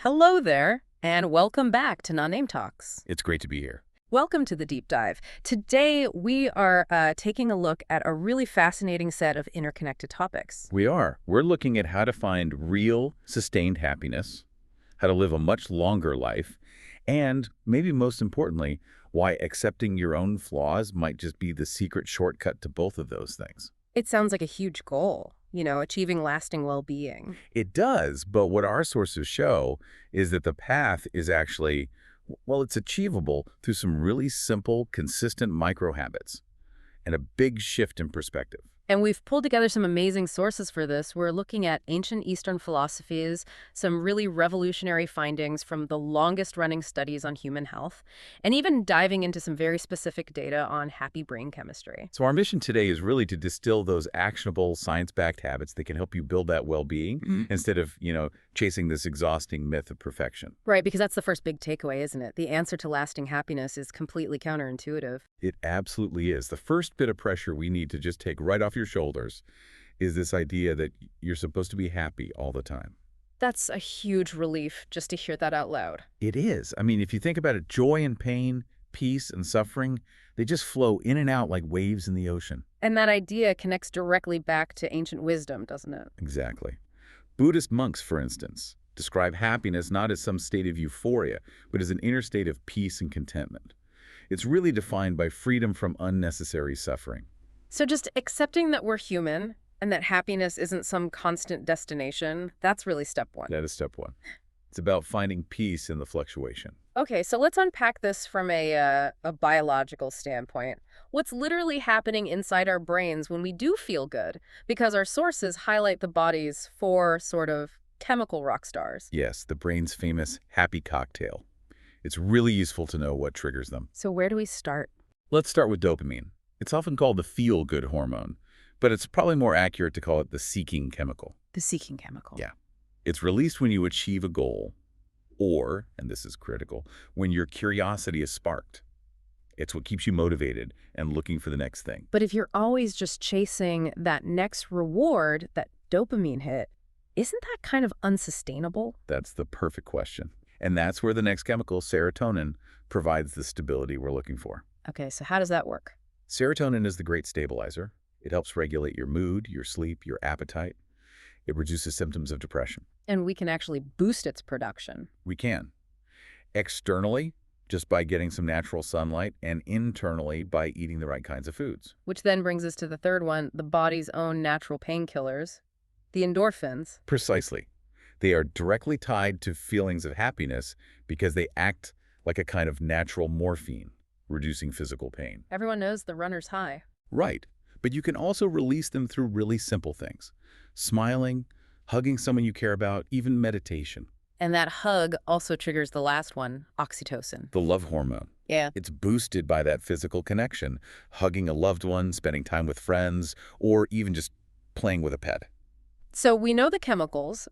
Hello there, and welcome back to Non-Name Talks. It's great to be here. Welcome to the deep dive. Today, we are taking a look at a really fascinating set of interconnected topics. We are. We're looking at how to find real, sustained happiness, how to live a much longer life, and maybe most importantly, why accepting your own flaws might just be the secret shortcut to both of those things. It sounds like a huge goal, achieving lasting well-being. It does, but what our sources show is that the path is actually, well, it's achievable through some really simple, consistent micro habits and a big shift in perspective. And we've pulled together some amazing sources for this. We're looking at ancient Eastern philosophies, some really revolutionary findings from the longest-running studies on human health, and even diving into some very specific data on happy brain chemistry. So our mission today is really to distill those actionable, science-backed habits that can help you build that well-being instead of, chasing this exhausting myth of perfection. Right, because that's the first big takeaway, isn't it? The answer to lasting happiness is completely counterintuitive. It absolutely is. The first bit of pressure we need to just take right off your shoulders is this idea that you're supposed to be happy all the time. That's a huge relief just to hear that out loud. It is. I mean, if you think about it, joy and pain, peace and suffering, they just flow in and out like waves in the ocean. And that idea connects directly back to ancient wisdom, doesn't it? Exactly. Buddhist monks, for instance, describe happiness not as some state of euphoria, but as an inner state of peace and contentment. It's really defined by freedom from unnecessary suffering. So just accepting that we're human and that happiness isn't some constant destination, that's really step one. That is step one. It's about finding peace in the fluctuation. Okay, so let's unpack this from a biological standpoint. What's literally happening inside our brains when we do feel good? Because our sources highlight the body's four sort of chemical rock stars. Yes, the brain's famous happy cocktail. It's really useful to know what triggers them. So where do we start? Let's start with dopamine. It's often called the feel-good hormone, but it's probably more accurate to call it the seeking chemical. The seeking chemical. Yeah. It's released when you achieve a goal, or, and this is critical, when your curiosity is sparked. It's what keeps you motivated and looking for the next thing. But if you're always just chasing that next reward, that dopamine hit, isn't that kind of unsustainable? That's the perfect question. And that's where the next chemical, serotonin, provides the stability we're looking for. Okay, so how does that work? Serotonin is the great stabilizer. It helps regulate your mood, your sleep, your appetite. It reduces symptoms of depression. And we can actually boost its production. We can. Externally, just by getting some natural sunlight, and internally by eating the right kinds of foods. Which then brings us to the third one, the body's own natural painkillers, the endorphins. Precisely. They are directly tied to feelings of happiness because they act like a kind of natural morphine, reducing physical pain. Everyone knows the runner's high. Right. But you can also release them through really simple things. Smiling, hugging someone you care about, even meditation. And that hug also triggers the last one, oxytocin. The love hormone. Yeah. It's boosted by that physical connection, hugging a loved one, spending time with friends, or even just playing with a pet. So we know the chemicals.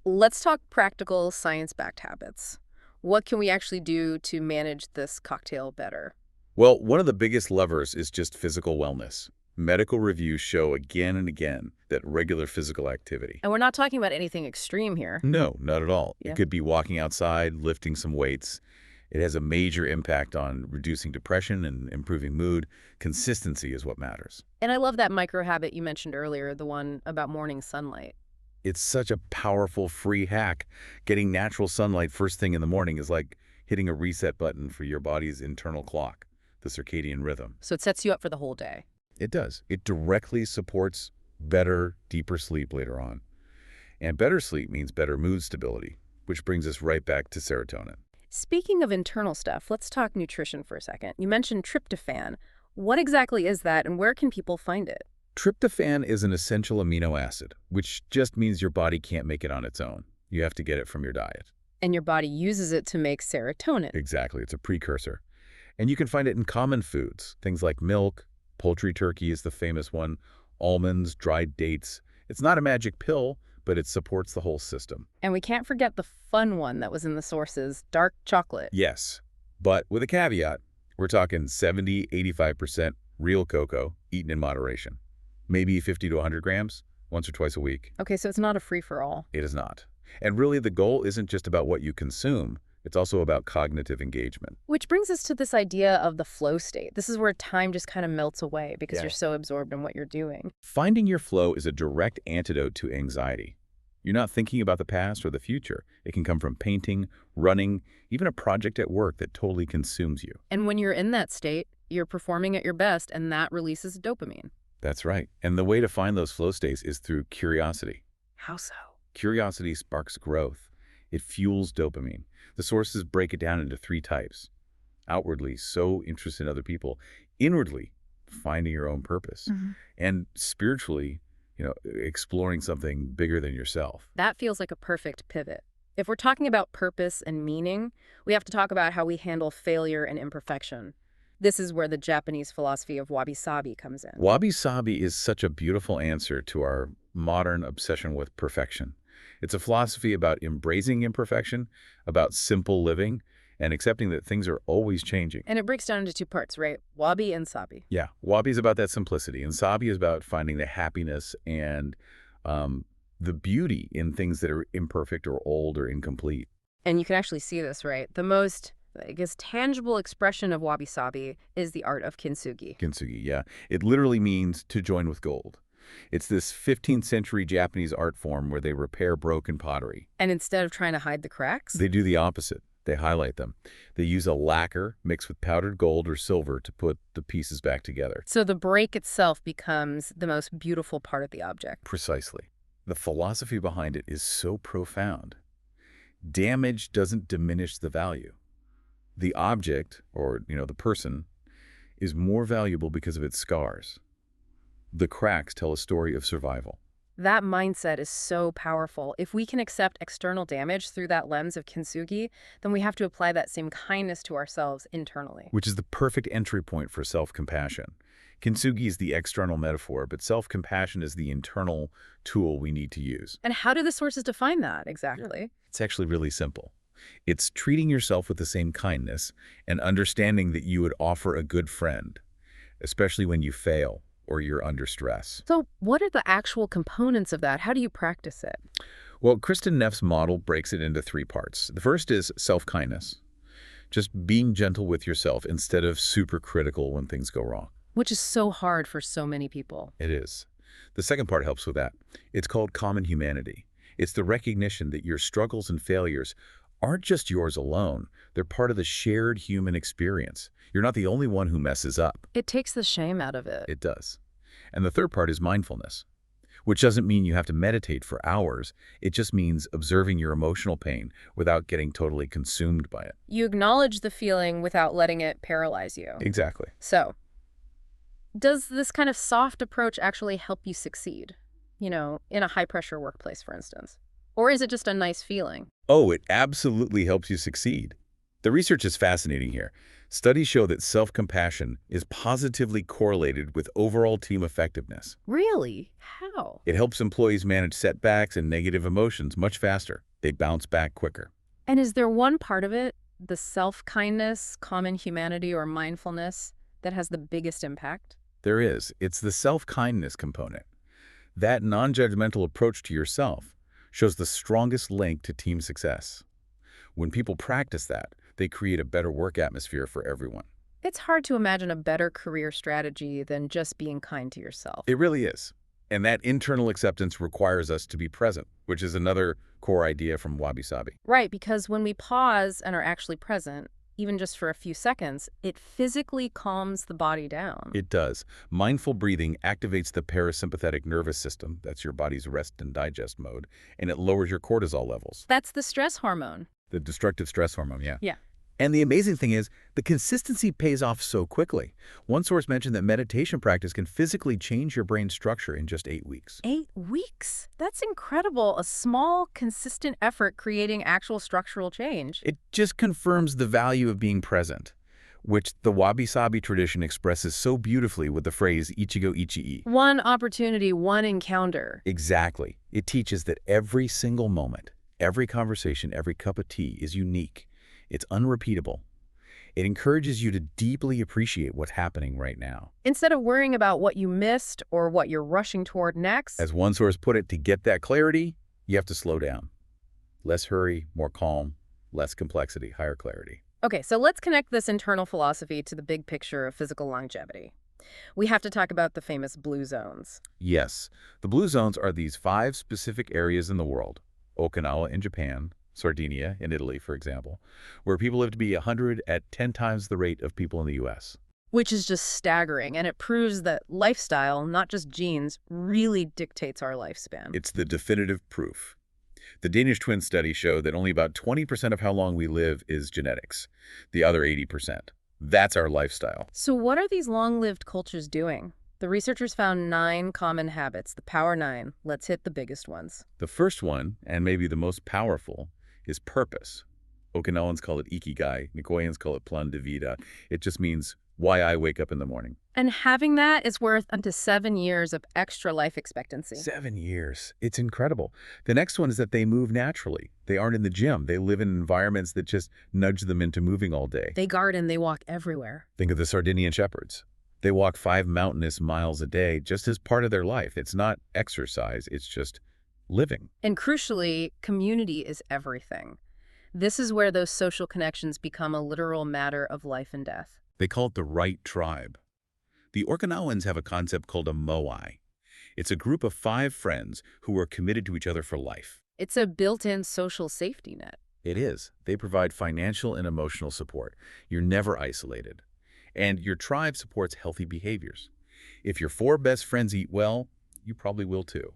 Let's talk practical science-backed habits. What can we actually do to manage this cocktail better? Well, one of the biggest levers is just physical wellness. Medical reviews show again and again that regular physical activity. And we're not talking about anything extreme here. No, not at all. Yeah. It could be walking outside, lifting some weights. It has a major impact on reducing depression and improving mood. Consistency is what matters. And I love that micro habit you mentioned earlier, the one about morning sunlight. It's such a powerful free hack. Getting natural sunlight first thing in the morning is like hitting a reset button for your body's internal clock, the circadian rhythm. So it sets you up for the whole day. It does. It directly supports better, deeper sleep later on. And better sleep means better mood stability, which brings us right back to serotonin. Speaking of internal stuff, let's talk nutrition for a second. You mentioned tryptophan. What exactly is that and where can people find it? Tryptophan is an essential amino acid, which just means your body can't make it on its own. You have to get it from your diet. And your body uses it to make serotonin. Exactly. It's a precursor. And you can find it in common foods, things like milk, poultry turkey is the famous one, almonds, dried dates. It's not a magic pill, but it supports the whole system. And we can't forget the fun one that was in the sources, dark chocolate. Yes, but with a caveat, we're talking 70–85% real cocoa eaten in moderation. Maybe 50 to 100 grams, once or twice a week. Okay, so it's not a free-for-all. It is not. And really, the goal isn't just about what you consume. It's also about cognitive engagement. Which brings us to this idea of the flow state. This is where time just kind of melts away because Yeah. you're so absorbed in what you're doing. Finding your flow is a direct antidote to anxiety. You're not thinking about the past or the future. It can come from painting, running, even a project at work that totally consumes you. And when you're in that state, you're performing at your best, and that releases dopamine. That's right. And the way to find those flow states is through curiosity. How so? Curiosity sparks growth. It fuels dopamine. The sources break it down into 3 types. Outwardly, so interested in other people. Inwardly, finding your own purpose. And spiritually, exploring something bigger than yourself. That feels like a perfect pivot. If we're talking about purpose and meaning, we have to talk about how we handle failure and imperfection. This is where the Japanese philosophy of wabi-sabi comes in. Wabi-sabi is such a beautiful answer to our modern obsession with perfection. It's a philosophy about embracing imperfection, about simple living, and accepting that things are always changing. And it breaks down into 2 parts, right? Wabi and sabi. Yeah, wabi is about that simplicity, and sabi is about finding the happiness and the beauty in things that are imperfect or old or incomplete. And you can actually see this, right? The most, tangible expression of wabi-sabi is the art of kintsugi. Kintsugi, yeah. It literally means to join with gold. It's this 15th century Japanese art form where they repair broken pottery. And instead of trying to hide the cracks, They do the opposite. They highlight them. They use a lacquer mixed with powdered gold or silver to put the pieces back together. so the break itself becomes the most beautiful part of the object. Precisely. The philosophy behind it is so profound. Damage doesn't diminish the value. The object, or the person, is more valuable because of its scars. The cracks tell a story of survival. That mindset is so powerful. If we can accept external damage through that lens of kintsugi, then we have to apply that same kindness to ourselves internally. Which is the perfect entry point for self-compassion. Kintsugi is the external metaphor, but self-compassion is the internal tool we need to use. And how do the sources define that exactly? It's actually really simple. It's treating yourself with the same kindness and understanding that you would offer a good friend, especially when you fail or you're under stress. So what are the actual components of that? How do you practice it? Well, Kristen Neff's model breaks it into 3 parts. The first is self-kindness, just being gentle with yourself instead of super critical when things go wrong. Which is so hard for so many people. It is. The second part helps with that. It's called common humanity. It's the recognition that your struggles and failures aren't just yours alone. They're part of the shared human experience. You're not the only one who messes up. It takes the shame out of it. It does. And the third part is mindfulness, which doesn't mean you have to meditate for hours. It just means observing your emotional pain without getting totally consumed by it. You acknowledge the feeling without letting it paralyze you. Exactly. So, does this kind of soft approach actually help you succeed? In a high-pressure workplace, for instance? Or is it just a nice feeling? Oh, it absolutely helps you succeed. The research is fascinating here. Studies show that self-compassion is positively correlated with overall team effectiveness. Really? How? It helps employees manage setbacks and negative emotions much faster. They bounce back quicker. And is there one part of it, the self-kindness, common humanity, or mindfulness, that has the biggest impact? There is. It's the self-kindness component. That non-judgmental approach to yourself shows the strongest link to team success. When people practice that, they create a better work atmosphere for everyone. It's hard to imagine a better career strategy than just being kind to yourself. It really is. And that internal acceptance requires us to be present, which is another core idea from Wabi Sabi. Right, because when we pause and are actually present, even just for a few seconds, it physically calms the body down. It does. Mindful breathing activates the parasympathetic nervous system, that's your body's rest and digest mode, and it lowers your cortisol levels. That's the stress hormone. The destructive stress hormone, yeah. Yeah. And the amazing thing is, the consistency pays off so quickly. One source mentioned that meditation practice can physically change your brain structure in just 8 weeks. 8 weeks? That's incredible. A small, consistent effort creating actual structural change. It just confirms the value of being present, which the wabi-sabi tradition expresses so beautifully with the phrase ichigo ichi. One opportunity, one encounter. Exactly. It teaches that every single moment, every conversation, every cup of tea is unique. It's unrepeatable. It encourages you to deeply appreciate what's happening right now. Instead of worrying about what you missed or what you're rushing toward next. As one source put it, to get that clarity, you have to slow down. Less hurry, more calm, less complexity, higher clarity. Okay, so let's connect this internal philosophy to the big picture of physical longevity. We have to talk about the famous blue zones. Yes, the blue zones are these 5 specific areas in the world. Okinawa in Japan, Sardinia in Italy, for example, where people live to be 100 at 10 times the rate of people in the U.S. Which is just staggering, and it proves that lifestyle, not just genes, really dictates our lifespan. It's the definitive proof. The Danish twin study showed that only about 20% of how long we live is genetics, the other 80%. That's our lifestyle. So what are these long-lived cultures doing? The researchers found 9 common habits, the Power 9. Let's hit the biggest ones. The first one, and maybe the most powerful, is purpose. Okinawans call it ikigai, Nicoyans call it plan de vida. It just means why I wake up in the morning. And having that is worth up to 7 years of extra life expectancy. 7 years. It's incredible. The next one is that they move naturally. They aren't in the gym. They live in environments that just nudge them into moving all day. They garden, they walk everywhere. Think of the Sardinian shepherds. They walk 5 mountainous miles a day just as part of their life. It's not exercise, it's just living. And crucially, community is everything. This is where those social connections become a literal matter of life and death. They call it the right tribe. The Okinawans have a concept called a moai. It's a group of 5 friends who are committed to each other for life. It's a built-in social safety net. It is. They provide financial and emotional support. You're never isolated. And your tribe supports healthy behaviors. If your 4 best friends eat well, you probably will too.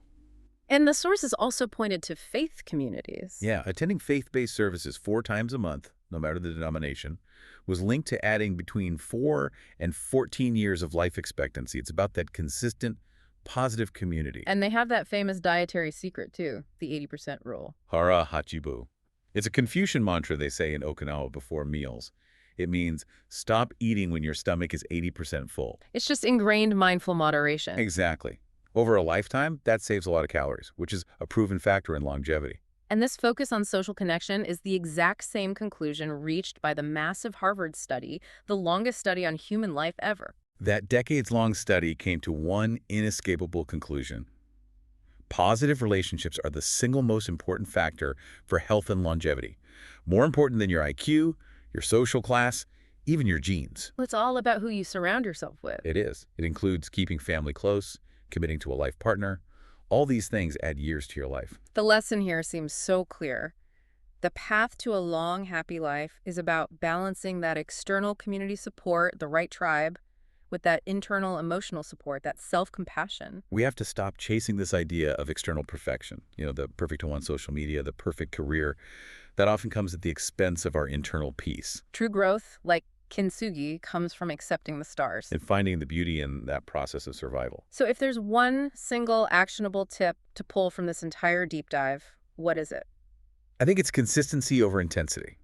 And the sources also pointed to faith communities. Yeah, attending faith-based services 4 times a month, no matter the denomination, was linked to adding between 4 and 14 years of life expectancy. It's about that consistent, positive community. And they have that famous dietary secret, too, the 80% rule. Hara Hachibu. It's a Confucian mantra they say in Okinawa before meals. It means stop eating when your stomach is 80% full. It's just ingrained mindful moderation. Exactly. Over a lifetime, that saves a lot of calories, which is a proven factor in longevity. And this focus on social connection is the exact same conclusion reached by the massive Harvard study, the longest study on human life ever. That decades-long study came to one inescapable conclusion. Positive relationships are the single most important factor for health and longevity. More important than your IQ, your social class, even your genes. Well, it's all about who you surround yourself with. It is. It includes keeping family close, committing to a life partner. All these things add years to your life. The lesson here seems so clear. The path to a long, happy life is about balancing that external community support, the right tribe, with that internal emotional support, that self-compassion. We have to stop chasing this idea of external perfection. You know, the perfect home on social media, the perfect career. That often comes at the expense of our internal peace. True growth, like kintsugi, comes from accepting the stars. And finding the beauty in that process of survival. So if there's one single actionable tip to pull from this entire deep dive, what is it? I think it's consistency over intensity.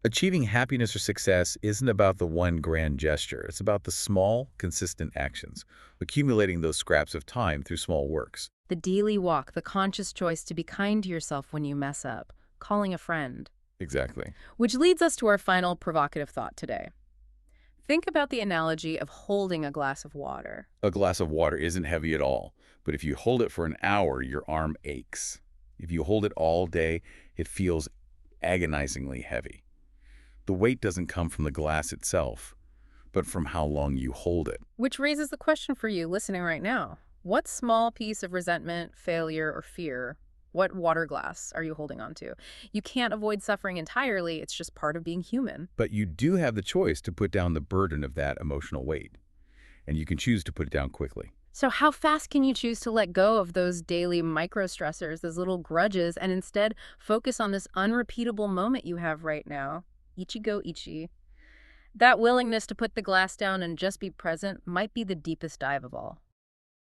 Achieving happiness or success isn't about the one grand gesture. It's about the small, consistent actions, accumulating those scraps of time through small works. The daily walk, the conscious choice to be kind to yourself when you mess up, calling a friend. Exactly. Which leads us to our final provocative thought today. Think about the analogy of holding a glass of water. A glass of water isn't heavy at all, but if you hold it for an hour, your arm aches. If you hold it all day, it feels agonizingly heavy. The weight doesn't come from the glass itself, but from how long you hold it. Which raises the question for you listening right now. What small piece of resentment, failure, or fear, what water glass are you holding on to? You can't avoid suffering entirely. It's just part of being human. But you do have the choice to put down the burden of that emotional weight, and you can choose to put it down quickly. So how fast can you choose to let go of those daily micro-stressors, those little grudges, and instead focus on this unrepeatable moment you have right now? Ichigo Ichi. That willingness to put the glass down and just be present might be the deepest dive of all.